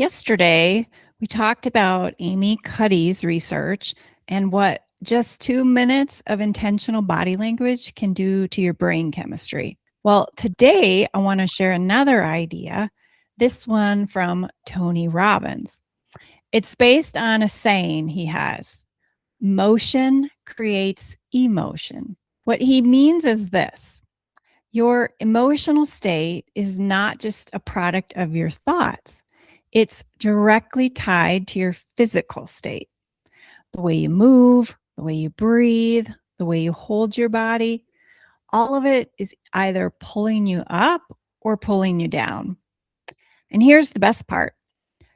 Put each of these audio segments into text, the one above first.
Yesterday, we talked about Amy Cuddy's research and what just 2 minutes of intentional body language can do to your brain chemistry. Well, today I want to share another idea, this one from Tony Robbins. It's based on a saying he has: motion creates emotion. What he means is this: your emotional state is not just a product of your thoughts. It's directly tied to your physical state. The way you move, the way you breathe, the way you hold your body, all of it is either pulling you up or pulling you down. And here's the best part: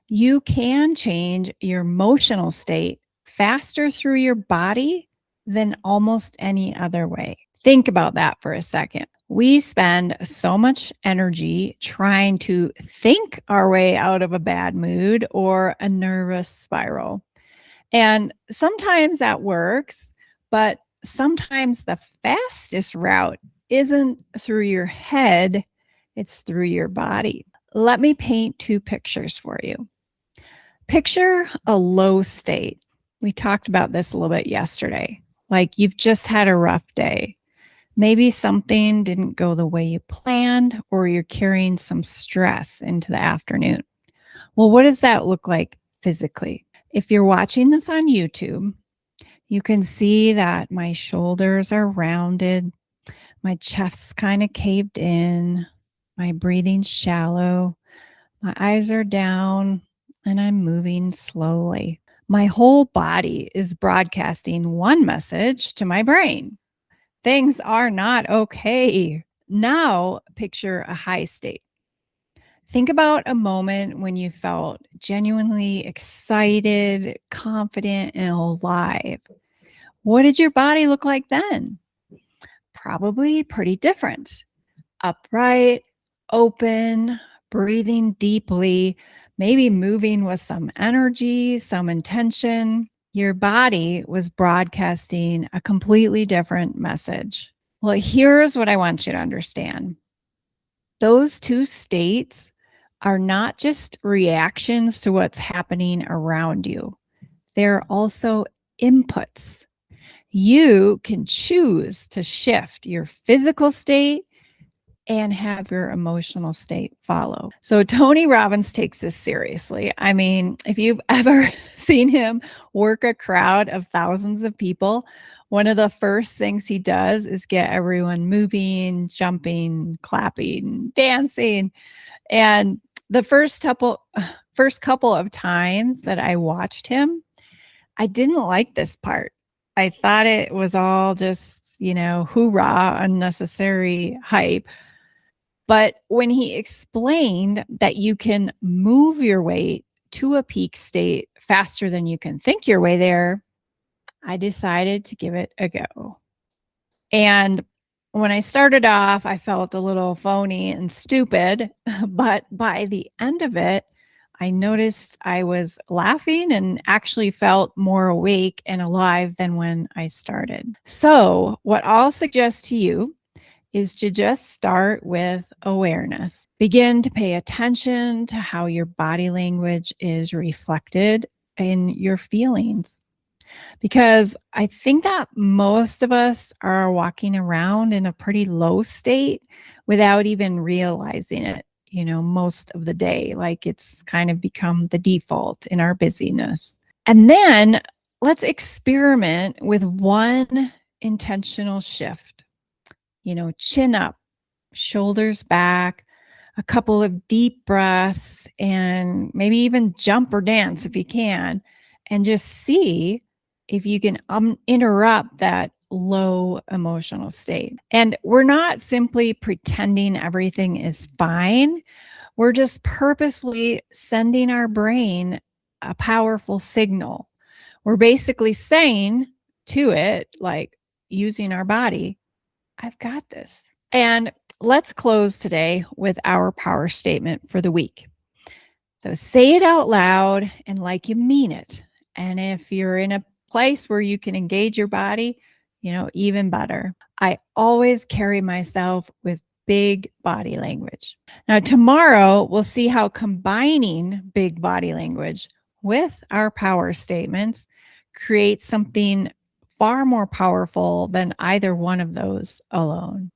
you can change your emotional state faster through your body than almost any other way. Think about that for a second. We spend so much energy trying to think our way out of a bad mood or a nervous spiral. And sometimes that works, but sometimes the fastest route isn't through your head, it's through your body. Let me paint two pictures for you. Picture a low state. We talked about this a little bit yesterday. Like you've just had a rough day. Maybe something didn't go the way you planned, or you're carrying some stress into the afternoon. Well, what does that look like physically? If you're watching this on YouTube, you can see that my shoulders are rounded, my chest's kind of caved in, my breathing's shallow, my eyes are down, and I'm moving slowly. My whole body is broadcasting one message to my brain: things are not okay. Now picture a high state. Think about a moment when you felt genuinely excited, confident, and alive. What did your body look like then? Probably pretty different. Upright, open, breathing deeply, maybe moving with some energy, some intention. Your body was broadcasting a completely different message. Well, here's what I want you to understand. Those two states are not just reactions to what's happening around you. They're also inputs. You can choose to shift your physical state and have your emotional state follow. So Tony Robbins takes this seriously. I mean, if you've ever seen him work a crowd of thousands of people, one of the first things he does is get everyone moving, jumping, clapping, dancing. And the first couple of times that I watched him, I didn't like this part. I thought it was all just, hoorah, unnecessary hype. But when he explained that you can move your way to a peak state faster than you can think your way there, I decided to give it a go. And when I started off, I felt a little phony and stupid, but by the end of it, I noticed I was laughing and actually felt more awake and alive than when I started. So what I'll suggest to you is to just start with awareness. Begin to pay attention to how your body language is reflected in your feelings. Because I think that most of us are walking around in a pretty low state without even realizing it, most of the day. Like it's kind of become the default in our busyness. And then let's experiment with one intentional shift. Chin up, shoulders back, a couple of deep breaths, and maybe even jump or dance if you can, and just see if you can interrupt that low emotional state. And we're not simply pretending everything is fine. We're just purposely sending our brain a powerful signal. We're basically saying to it, like using our body, I've got this. And let's close today with our power statement for the week. So say it out loud and like you mean it. And if you're in a place where you can engage your body, even better. I always carry myself with big body language. Now, tomorrow, we'll see how combining big body language with our power statements creates something far more powerful than either one of those alone.